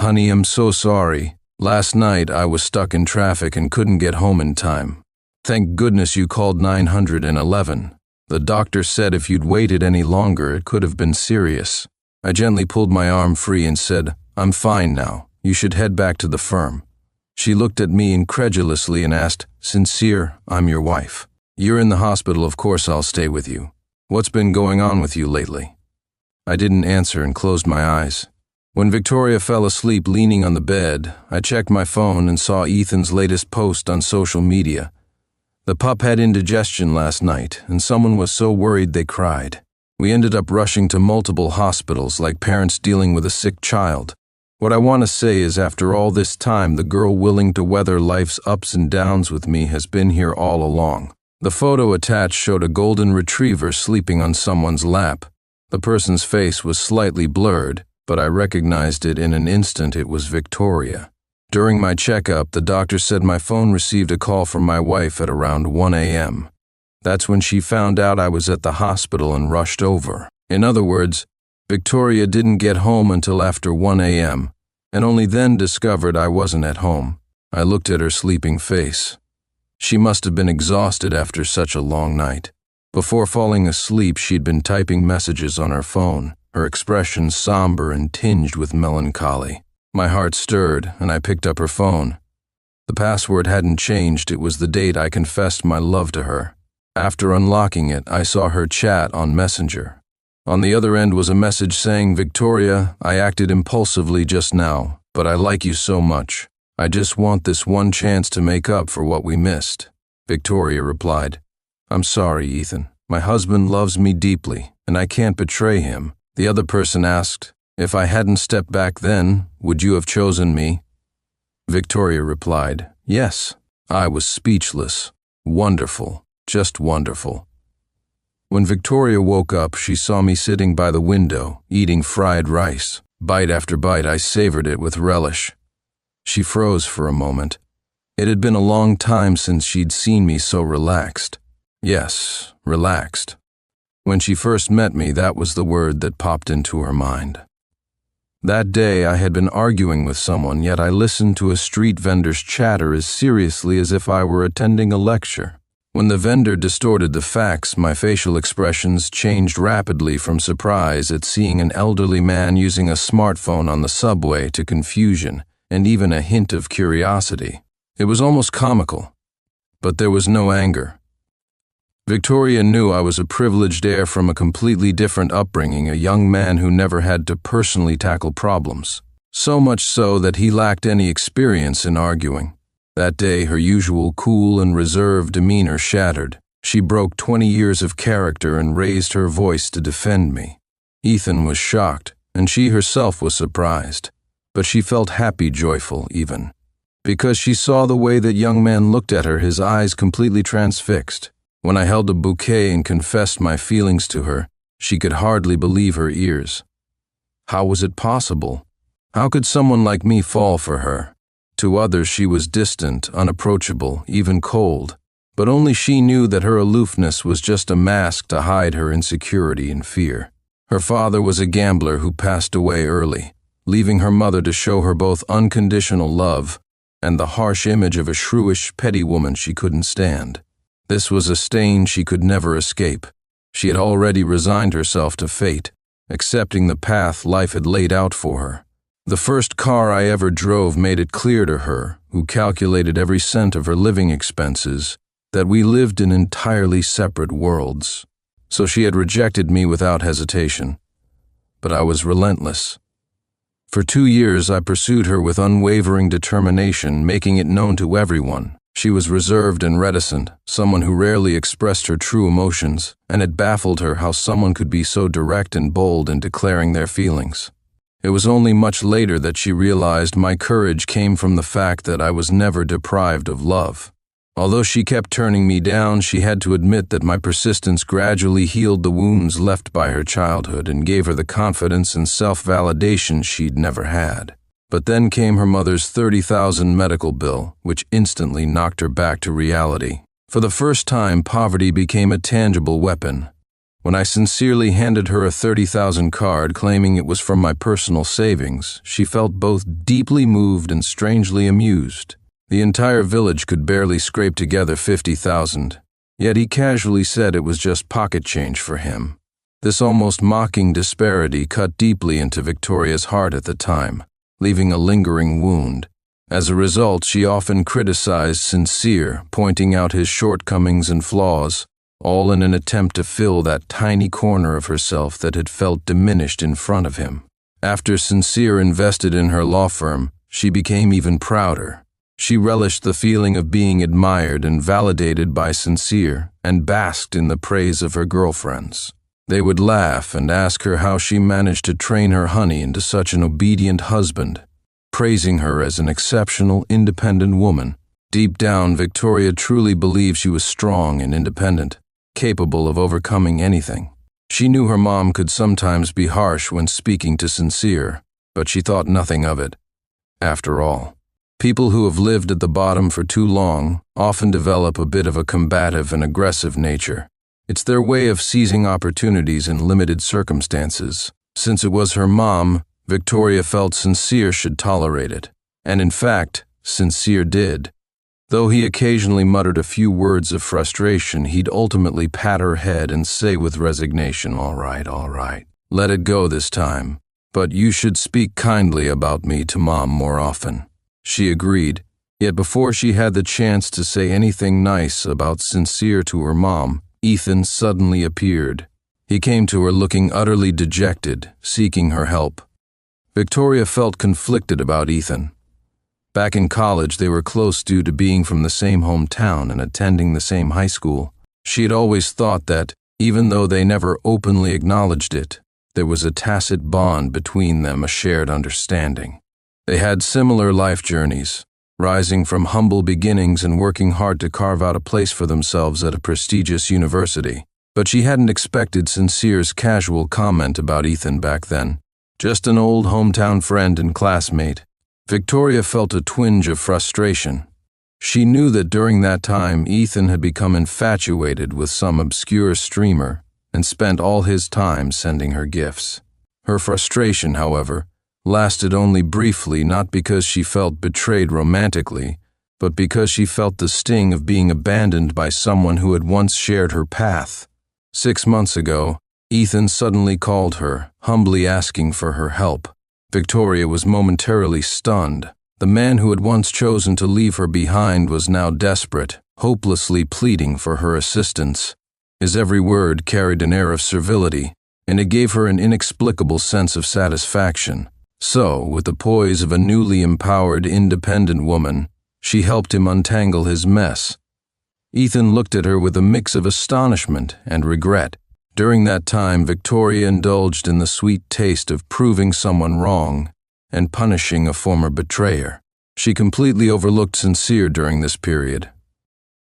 "Honey, I'm so sorry. Last night I was stuck in traffic and couldn't get home in time. Thank goodness you called 911. The doctor said if you'd waited any longer, it could have been serious." I gently pulled my arm free and said, "I'm fine now. You should head back to the firm." She looked at me incredulously and asked, "Sincere, I'm your wife. You're in the hospital, of course I'll stay with you. What's been going on with you lately?" I didn't answer and closed my eyes. When Victoria fell asleep leaning on the bed, I checked my phone and saw Ethan's latest post on social media. The pup had indigestion last night, and someone was so worried they cried. We ended up rushing to multiple hospitals like parents dealing with a sick child. What I want to say is, after all this time, the girl willing to weather life's ups and downs with me has been here all along. The photo attached showed a golden retriever sleeping on someone's lap. The person's face was slightly blurred, but I recognized it in an instant. It was Victoria. During my checkup, the doctor said my phone received a call from my wife at around 1 a.m. That's when she found out I was at the hospital and rushed over. In other words, Victoria didn't get home until after 1 a.m., and only then discovered I wasn't at home. I looked at her sleeping face. She must have been exhausted after such a long night. Before falling asleep, she'd been typing messages on her phone, her expression somber and tinged with melancholy. My heart stirred, and I picked up her phone. The password hadn't changed. It was the date I confessed my love to her. After unlocking it, I saw her chat on Messenger. On the other end was a message saying, "Victoria, I acted impulsively just now, but I like you so much. I just want this one chance to make up for what we missed." Victoria replied, "I'm sorry, Ethan. My husband loves me deeply, and I can't betray him." The other person asked, "If I hadn't stepped back then, would you have chosen me?" Victoria replied, "Yes." I was speechless. Wonderful, just wonderful. When Victoria woke up, she saw me sitting by the window, eating fried rice. Bite after bite, I savored it with relish. She froze for a moment. It had been a long time since she'd seen me so relaxed. Yes, relaxed. When she first met me, that was the word that popped into her mind. That day, I had been arguing with someone, yet I listened to a street vendor's chatter as seriously as if I were attending a lecture. When the vendor distorted the facts, my facial expressions changed rapidly from surprise at seeing an elderly man using a smartphone on the subway to confusion and even a hint of curiosity. It was almost comical, but there was no anger. Victoria knew I was a privileged heir from a completely different upbringing, a young man who never had to personally tackle problems. So much so that he lacked any experience in arguing. That day, her usual cool and reserved demeanor shattered. She broke 20 years of character and raised her voice to defend me. Ethan was shocked, and she herself was surprised. But she felt happy, joyful even. Because she saw the way that young man looked at her, his eyes completely transfixed. When I held a bouquet and confessed my feelings to her, she could hardly believe her ears. How was it possible? How could someone like me fall for her? To others she was distant, unapproachable, even cold, but only she knew that her aloofness was just a mask to hide her insecurity and fear. Her father was a gambler who passed away early, leaving her mother to show her both unconditional love and the harsh image of a shrewish, petty woman she couldn't stand. This was a stain she could never escape. She had already resigned herself to fate, accepting the path life had laid out for her. The first car I ever drove made it clear to her, who calculated every cent of her living expenses, that we lived in entirely separate worlds. So she had rejected me without hesitation. But I was relentless. For 2 years I pursued her with unwavering determination, making it known to everyone. She was reserved and reticent, someone who rarely expressed her true emotions, and it baffled her how someone could be so direct and bold in declaring their feelings. It was only much later that she realized my courage came from the fact that I was never deprived of love. Although she kept turning me down, she had to admit that my persistence gradually healed the wounds left by her childhood and gave her the confidence and self-validation she'd never had. But then came her mother's $30,000 medical bill, which instantly knocked her back to reality. For the first time, poverty became a tangible weapon. When I sincerely handed her a $30,000 card claiming it was from my personal savings, she felt both deeply moved and strangely amused. The entire village could barely scrape together $50,000, yet he casually said it was just pocket change for him. This almost mocking disparity cut deeply into Victoria's heart at the time, leaving a lingering wound. As a result, she often criticized Sincere, pointing out his shortcomings and flaws, all in an attempt to fill that tiny corner of herself that had felt diminished in front of him. After Sincere invested in her law firm, she became even prouder. She relished the feeling of being admired and validated by Sincere, and basked in the praise of her girlfriends. They would laugh and ask her how she managed to train her honey into such an obedient husband, praising her as an exceptional, independent woman. Deep down, Victoria truly believed she was strong and independent, capable of overcoming anything. She knew her mom could sometimes be harsh when speaking to Sincere, but she thought nothing of it. After all, people who have lived at the bottom for too long often develop a bit of a combative and aggressive nature. It's their way of seizing opportunities in limited circumstances. Since it was her mom, Victoria felt Sincere should tolerate it. And in fact, Sincere did. Though he occasionally muttered a few words of frustration, he'd ultimately pat her head and say with resignation, all right. Let it go this time. But you should speak kindly about me to Mom more often. She agreed, yet before she had the chance to say anything nice about Sincere to her mom, Ethan suddenly appeared. He came to her looking utterly dejected, seeking her help. Victoria felt conflicted about Ethan. Back in college, they were close due to being from the same hometown and attending the same high school. She had always thought that, even though they never openly acknowledged it, there was a tacit bond between them, a shared understanding. They had similar life journeys, rising from humble beginnings and working hard to carve out a place for themselves at a prestigious university. But she hadn't expected Sincere's casual comment about Ethan back then. Just an old hometown friend and classmate. Victoria felt a twinge of frustration. She knew that during that time, Ethan had become infatuated with some obscure streamer and spent all his time sending her gifts. Her frustration, however, lasted only briefly, not because she felt betrayed romantically, but because she felt the sting of being abandoned by someone who had once shared her path. 6 months ago, Ethan suddenly called her, humbly asking for her help. Victoria was momentarily stunned. The man who had once chosen to leave her behind was now desperate, hopelessly pleading for her assistance. His every word carried an air of servility, and it gave her an inexplicable sense of satisfaction. So, with the poise of a newly empowered, independent woman, she helped him untangle his mess. Ethan looked at her with a mix of astonishment and regret. During that time, Victoria indulged in the sweet taste of proving someone wrong and punishing a former betrayer. She completely overlooked Sincere during this period.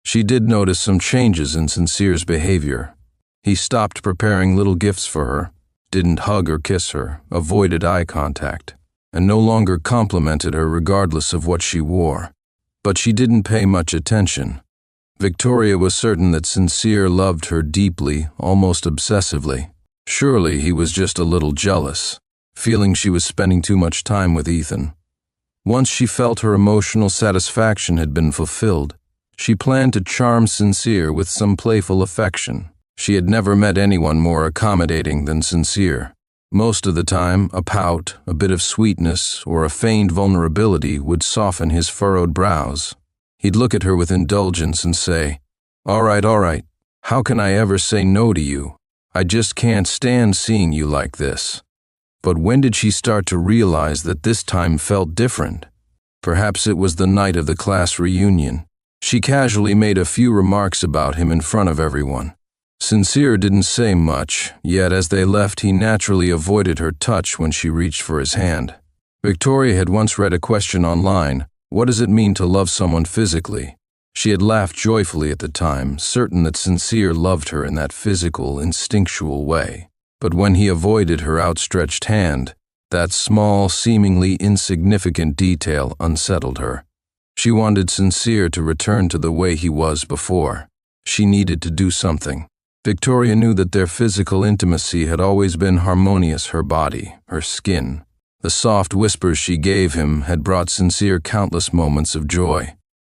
She did notice some changes in Sincere's behavior. He stopped preparing little gifts for her, didn't hug or kiss her, avoided eye contact, and no longer complimented her regardless of what she wore. But she didn't pay much attention. Victoria was certain that Sincere loved her deeply, almost obsessively. Surely he was just a little jealous, feeling she was spending too much time with Ethan. Once she felt her emotional satisfaction had been fulfilled, she planned to charm Sincere with some playful affection. She had never met anyone more accommodating than Sincere. Most of the time, a pout, a bit of sweetness, or a feigned vulnerability would soften his furrowed brows. He'd look at her with indulgence and say, all right, how can I ever say no to you? I just can't stand seeing you like this." But when did she start to realize that this time felt different? Perhaps it was the night of the class reunion. She casually made a few remarks about him in front of everyone. Sincere didn't say much, yet as they left he naturally avoided her touch when she reached for his hand. Victoria had once read a question online, "What does it mean to love someone physically?" She had laughed joyfully at the time, certain that Sincere loved her in that physical, instinctual way. But when he avoided her outstretched hand, that small, seemingly insignificant detail unsettled her. She wanted Sincere to return to the way he was before. She needed to do something. Victoria knew that their physical intimacy had always been harmonious, her body, her skin. The soft whispers she gave him had brought Sincere countless moments of joy.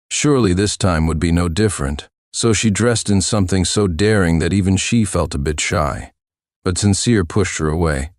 Surely this time would be no different, so she dressed in something so daring that even she felt a bit shy. But Sincere pushed her away.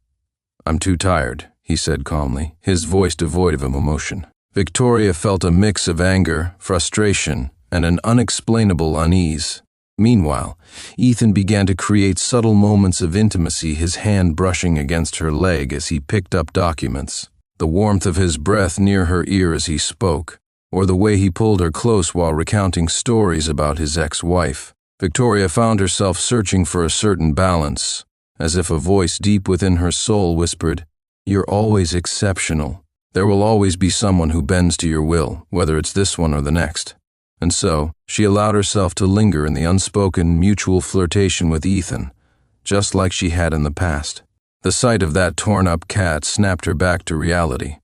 "I'm too tired," he said calmly, his voice devoid of emotion. Victoria felt a mix of anger, frustration, and an unexplainable unease. Meanwhile, Ethan began to create subtle moments of intimacy, his hand brushing against her leg as he picked up documents, the warmth of his breath near her ear as he spoke, or the way he pulled her close while recounting stories about his ex-wife. Victoria found herself searching for a certain balance, as if a voice deep within her soul whispered, "You're always exceptional. There will always be someone who bends to your will, whether it's this one or the next." And so, she allowed herself to linger in the unspoken, mutual flirtation with Ethan, just like she had in the past. The sight of that torn-up cat snapped her back to reality.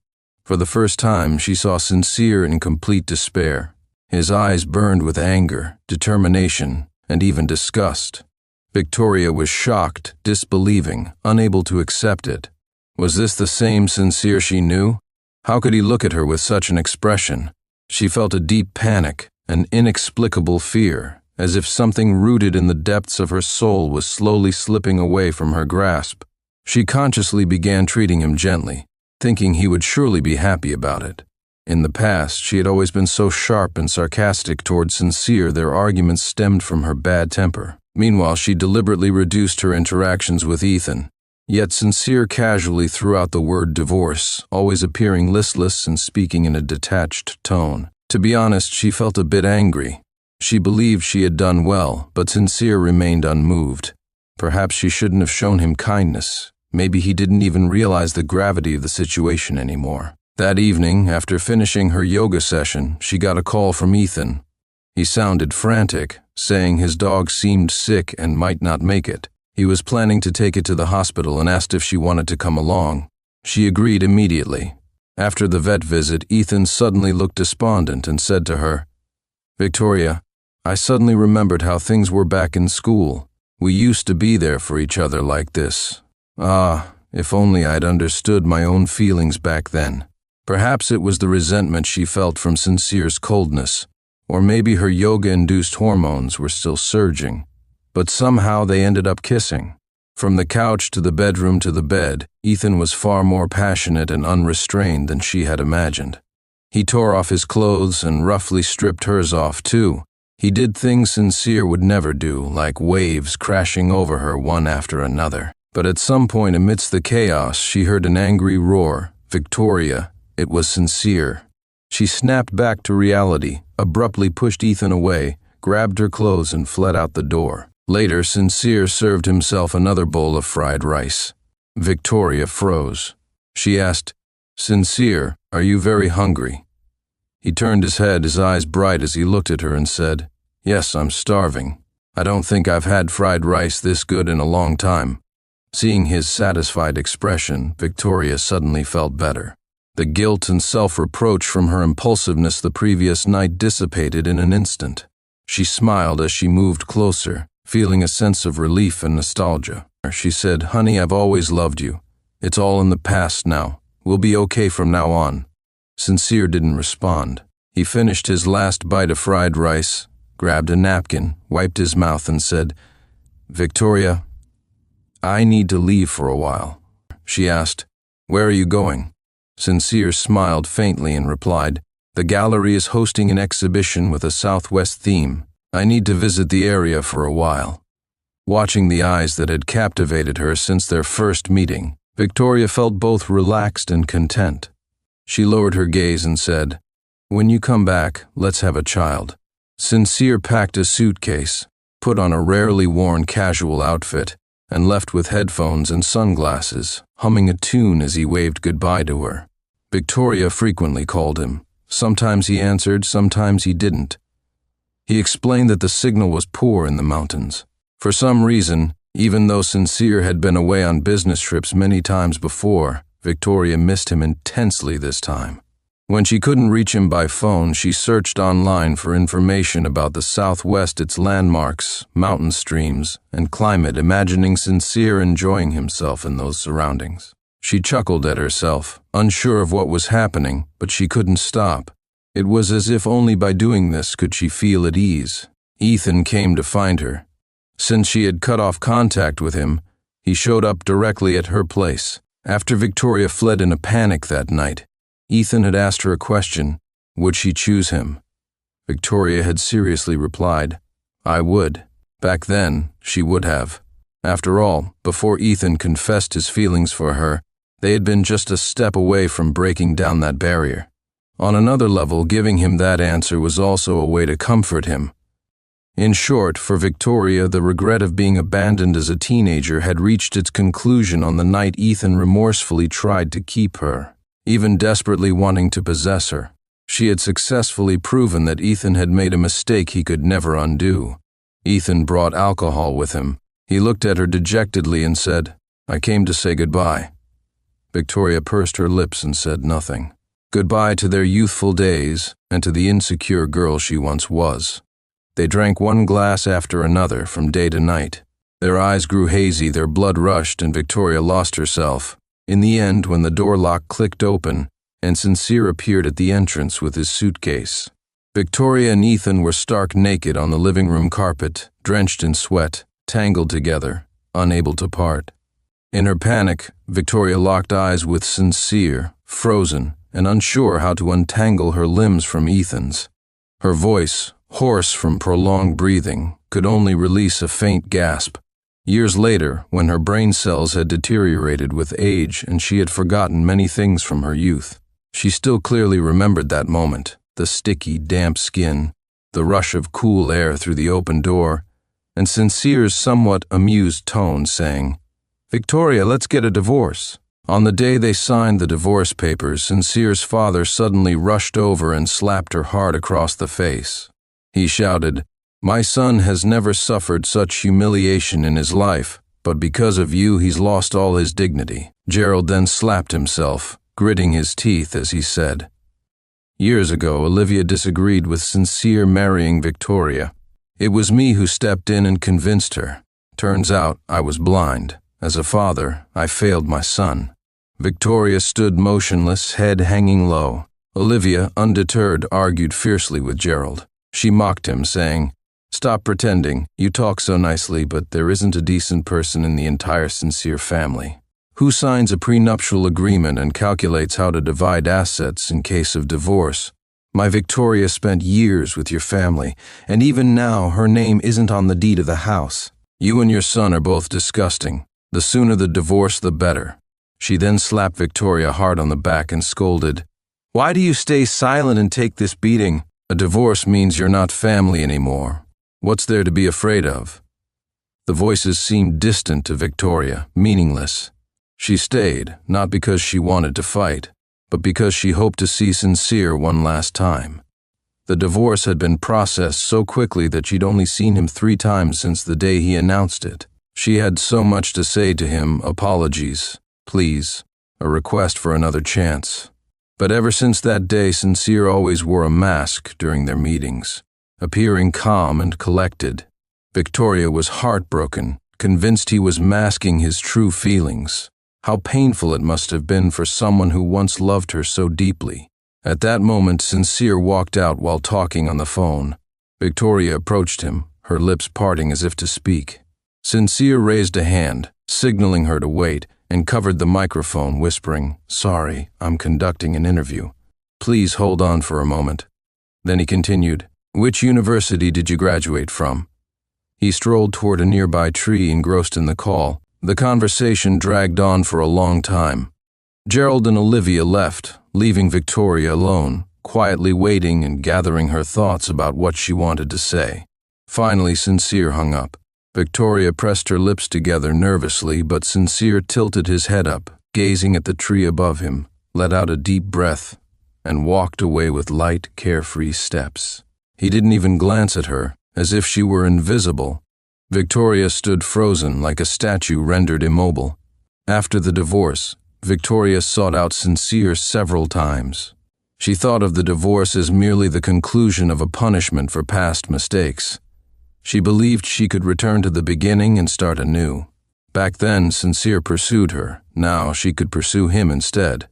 For the first time, she saw Sincere in complete despair. His eyes burned with anger, determination, and even disgust. Victoria was shocked, disbelieving, unable to accept it. Was this the same Sincere she knew? How could he look at her with such an expression? She felt a deep panic, an inexplicable fear, as if something rooted in the depths of her soul was slowly slipping away from her grasp. She consciously began treating him gently, thinking he would surely be happy about it. In the past, she had always been so sharp and sarcastic toward Sincere their arguments stemmed from her bad temper. Meanwhile, she deliberately reduced her interactions with Ethan. Yet Sincere casually threw out the word divorce, always appearing listless and speaking in a detached tone. To be honest, she felt a bit angry. She believed she had done well, but Sincere remained unmoved. Perhaps she shouldn't have shown him kindness. Maybe he didn't even realize the gravity of the situation anymore. That evening, after finishing her yoga session, she got a call from Ethan. He sounded frantic, saying his dog seemed sick and might not make it. He was planning to take it to the hospital and asked if she wanted to come along. She agreed immediately. After the vet visit, Ethan suddenly looked despondent and said to her, "Victoria, I suddenly remembered how things were back in school. We used to be there for each other like this. If only I'd understood my own feelings back then." Perhaps it was the resentment she felt from Sincere's coldness, or maybe her yoga-induced hormones were still surging. But somehow they ended up kissing. From the couch to the bedroom to the bed, Ethan was far more passionate and unrestrained than she had imagined. He tore off his clothes and roughly stripped hers off too. He did things Sincere would never do, like waves crashing over her one after another. But at some point amidst the chaos, she heard an angry roar. "Victoria!" It was Sincere. She snapped back to reality, abruptly pushed Ethan away, grabbed her clothes and fled out the door. Later, Sincere served himself another bowl of fried rice. Victoria froze. She asked, "Sincere, are you very hungry?" He turned his head, his eyes bright as he looked at her and said, "Yes, I'm starving. I don't think I've had fried rice this good in a long time." Seeing his satisfied expression, Victoria suddenly felt better. The guilt and self-reproach from her impulsiveness the previous night dissipated in an instant. She smiled as she moved closer, feeling a sense of relief and nostalgia. She said, "Honey, I've always loved you. It's all in the past now. We'll be okay from now on." Sincere didn't respond. He finished his last bite of fried rice, grabbed a napkin, wiped his mouth and said, "Victoria, I need to leave for a while." She asked, "Where are you going?" Sincere smiled faintly and replied, "The gallery is hosting an exhibition with a Southwest theme. I need to visit the area for a while." Watching the eyes that had captivated her since their first meeting, Victoria felt both relaxed and content. She lowered her gaze and said, "When you come back, let's have a child." Sincere packed a suitcase, put on a rarely worn casual outfit, and left with headphones and sunglasses, humming a tune as he waved goodbye to her. Victoria frequently called him. Sometimes he answered, sometimes he didn't. He explained that the signal was poor in the mountains. For some reason, even though Sincere had been away on business trips many times before, Victoria missed him intensely this time. When she couldn't reach him by phone, she searched online for information about the Southwest, its landmarks, mountain streams, and climate, imagining Sincere enjoying himself in those surroundings. She chuckled at herself, unsure of what was happening, but she couldn't stop. It was as if only by doing this could she feel at ease. Ethan came to find her. Since she had cut off contact with him, he showed up directly at her place. After Victoria fled in a panic that night, Ethan had asked her a question: would she choose him? Victoria had seriously replied, "I would." Back then, she would have. After all, before Ethan confessed his feelings for her, they had been just a step away from breaking down that barrier. On another level, giving him that answer was also a way to comfort him. In short, for Victoria, the regret of being abandoned as a teenager had reached its conclusion on the night Ethan remorsefully tried to keep her, even desperately wanting to possess her. She had successfully proven that Ethan had made a mistake he could never undo. Ethan brought alcohol with him. He looked at her dejectedly and said, "I came to say goodbye." Victoria pursed her lips and said nothing. Goodbye to their youthful days and to the insecure girl she once was. They drank one glass after another from day to night. Their eyes grew hazy, their blood rushed, and Victoria lost herself. In the end, when the door lock clicked open, and Sincere appeared at the entrance with his suitcase, Victoria and Ethan were stark naked on the living room carpet, drenched in sweat, tangled together, unable to part. In her panic, Victoria locked eyes with Sincere, frozen, and unsure how to untangle her limbs from Ethan's. Her voice, hoarse from prolonged breathing, could only release a faint gasp. Years later, when her brain cells had deteriorated with age and she had forgotten many things from her youth, she still clearly remembered that moment: the sticky, damp skin, the rush of cool air through the open door, and Sincere's somewhat amused tone saying, "Victoria, let's get a divorce." On the day they signed the divorce papers, Sincere's father suddenly rushed over and slapped her hard across the face. He shouted, "My son has never suffered such humiliation in his life, but because of you he's lost all his dignity." Gerald then slapped himself, gritting his teeth as he said, "Years ago, Olivia disagreed with Sincere marrying Victoria. It was me who stepped in and convinced her. Turns out I was blind. As a father, I failed my son." Victoria stood motionless, head hanging low. Olivia, undeterred, argued fiercely with Gerald. She mocked him, saying, "Stop pretending. You talk so nicely, but there isn't a decent person in the entire Sincere family. Who signs a prenuptial agreement and calculates how to divide assets in case of divorce? My Victoria spent years with your family, and even now her name isn't on the deed of the house. You and your son are both disgusting. The sooner the divorce, the better." She then slapped Victoria hard on the back and scolded, "Why do you stay silent and take this beating? A divorce means you're not family anymore. What's there to be afraid of?" The voices seemed distant to Victoria, meaningless. She stayed, not because she wanted to fight, but because she hoped to see Sincere one last time. The divorce had been processed so quickly that she'd only seen him 3 times since the day he announced it. She had so much to say to him, apologies, please, a request for another chance. But ever since that day, Sincere always wore a mask during their meetings, appearing calm and collected. Victoria was heartbroken, convinced he was masking his true feelings. How painful it must have been for someone who once loved her so deeply. At that moment, Sincere walked out while talking on the phone. Victoria approached him, her lips parting as if to speak. Sincere raised a hand, signaling her to wait, and covered the microphone, whispering, "Sorry, I'm conducting an interview. Please hold on for a moment." Then he continued, "Which university did you graduate from?" He strolled toward a nearby tree, engrossed in the call. The conversation dragged on for a long time. Gerald and Olivia left, leaving Victoria alone, quietly waiting and gathering her thoughts about what she wanted to say. Finally, Sincere hung up. Victoria pressed her lips together nervously, but Sincere tilted his head up, gazing at the tree above him, let out a deep breath, and walked away with light, carefree steps. He didn't even glance at her, as if she were invisible. Victoria stood frozen like a statue rendered immobile. After the divorce, Victoria sought out Sincere several times. She thought of the divorce as merely the conclusion of a punishment for past mistakes. She believed she could return to the beginning and start anew. Back then, Sincere pursued her. Now she could pursue him instead.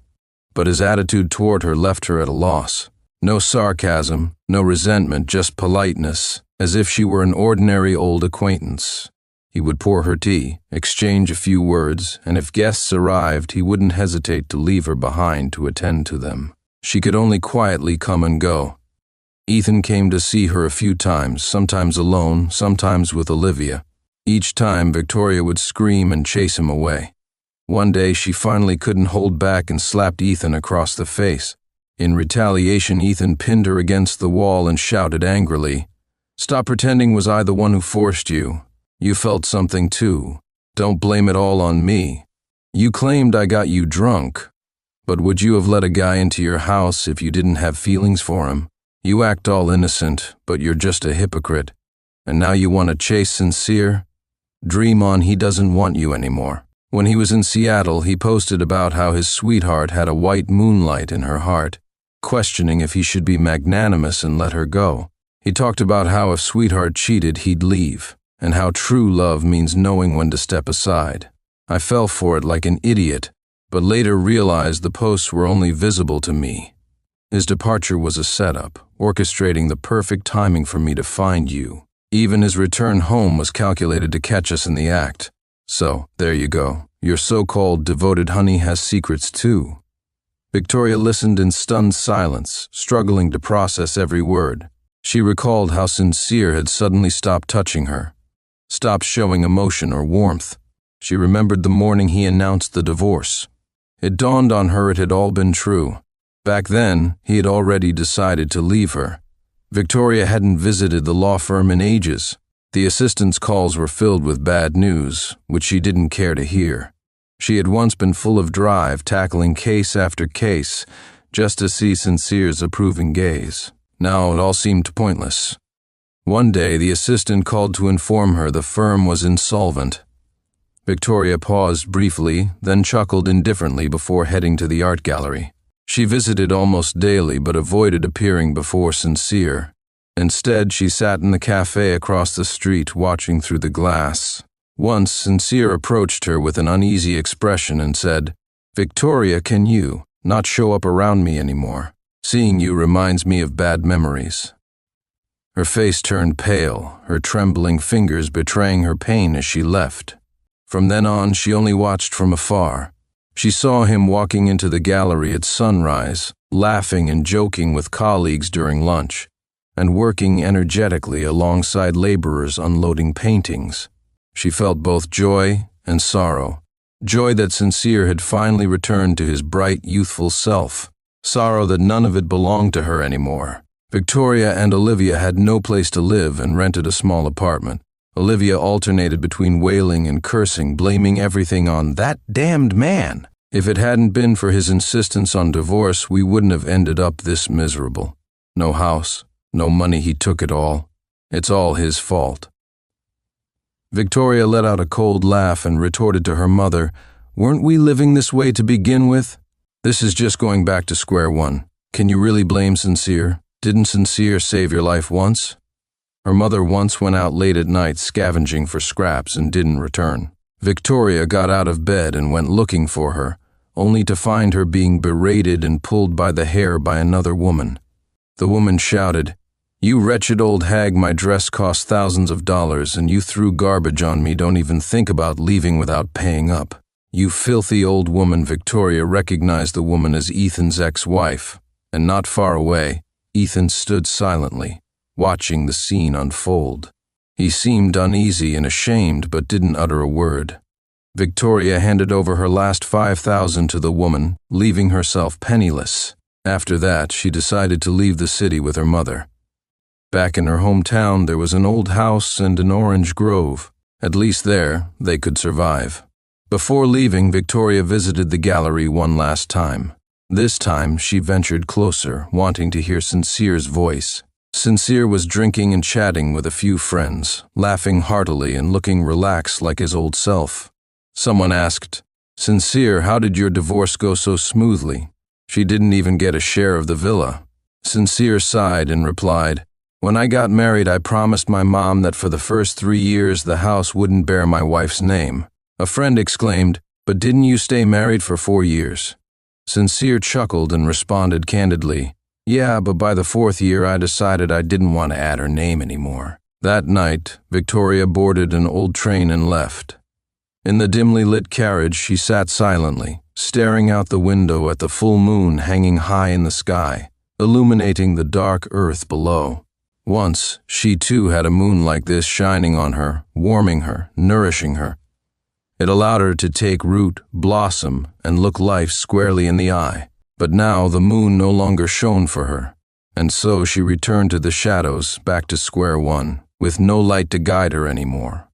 But his attitude toward her left her at a loss. No sarcasm, no resentment, just politeness, as if she were an ordinary old acquaintance. He would pour her tea, exchange a few words, and if guests arrived, he wouldn't hesitate to leave her behind to attend to them. She could only quietly come and go. Ethan came to see her a few times, sometimes alone, sometimes with Olivia. Each time, Victoria would scream and chase him away. One day, she finally couldn't hold back and slapped Ethan across the face. In retaliation, Ethan pinned her against the wall and shouted angrily, "Stop pretending was I the one who forced you. You felt something too. Don't blame it all on me. You claimed I got you drunk. But would you have let a guy into your house if you didn't have feelings for him? You act all innocent, but you're just a hypocrite. And now you want to chase Sincere? Dream on, he doesn't want you anymore." When he was in Seattle, he posted about how his sweetheart had a white moonlight in her heart, questioning if he should be magnanimous and let her go. He talked about how if sweetheart cheated, he'd leave, and how true love means knowing when to step aside. I fell for it like an idiot, but later realized the posts were only visible to me. His departure was a setup, orchestrating the perfect timing for me to find you. Even his return home was calculated to catch us in the act. So, there you go. Your so-called devoted honey has secrets too. Victoria listened in stunned silence, struggling to process every word. She recalled how Sincere had suddenly stopped touching her, stopped showing emotion or warmth. She remembered the morning he announced the divorce. It dawned on her it had all been true. Back then, he had already decided to leave her. Victoria hadn't visited the law firm in ages. The assistant's calls were filled with bad news, which she didn't care to hear. She had once been full of drive, tackling case after case, just to see Sincere's approving gaze. Now it all seemed pointless. One day, the assistant called to inform her the firm was insolvent. Victoria paused briefly, then chuckled indifferently before heading to the art gallery. She visited almost daily but avoided appearing before Sincere. Instead, she sat in the cafe across the street watching through the glass. Once, Sincere approached her with an uneasy expression and said, "Victoria, can you not show up around me anymore? Seeing you reminds me of bad memories." Her face turned pale, her trembling fingers betraying her pain as she left. From then on, she only watched from afar. She saw him walking into the gallery at sunrise, laughing and joking with colleagues during lunch, and working energetically alongside laborers unloading paintings. She felt both joy and sorrow. Joy that Sincere had finally returned to his bright, youthful self. Sorrow that none of it belonged to her anymore. Victoria and Olivia had no place to live and rented a small apartment. Olivia alternated between wailing and cursing, blaming everything on that damned man. If it hadn't been for his insistence on divorce, we wouldn't have ended up this miserable. No house, no money, he took it all. It's all his fault. Victoria let out a cold laugh and retorted to her mother, "Weren't we living this way to begin with? This is just going back to square one. Can you really blame Sincere? Didn't Sincere save your life once?" Her mother once went out late at night scavenging for scraps and didn't return. Victoria got out of bed and went looking for her, only to find her being berated and pulled by the hair by another woman. The woman shouted, "You wretched old hag, my dress cost thousands of dollars and you threw garbage on me. Don't even think about leaving without paying up. You filthy old woman." Victoria recognized the woman as Ethan's ex-wife, and not far away, Ethan stood silently, watching the scene unfold. He seemed uneasy and ashamed but didn't utter a word. Victoria handed over her last $5,000 to the woman, leaving herself penniless. After that, she decided to leave the city with her mother. Back in her hometown, there was an old house and an orange grove. At least there, they could survive. Before leaving, Victoria visited the gallery one last time. This time, she ventured closer, wanting to hear Sincere's voice. Sincere was drinking and chatting with a few friends, laughing heartily and looking relaxed like his old self. Someone asked, "Sincere, how did your divorce go so smoothly? She didn't even get a share of the villa." Sincere sighed and replied, "When I got married, I promised my mom that for the first 3 years the house wouldn't bear my wife's name." A friend exclaimed, "But didn't you stay married for 4 years? Sincere chuckled and responded candidly, "Yeah, but by the 4th year I decided I didn't want to add her name anymore." That night, Victoria boarded an old train and left. In the dimly lit carriage, she sat silently, staring out the window at the full moon hanging high in the sky, illuminating the dark earth below. Once, she too had a moon like this shining on her, warming her, nourishing her. It allowed her to take root, blossom, and look life squarely in the eye. But now the moon no longer shone for her, and so she returned to the shadows, back to square one, with no light to guide her anymore.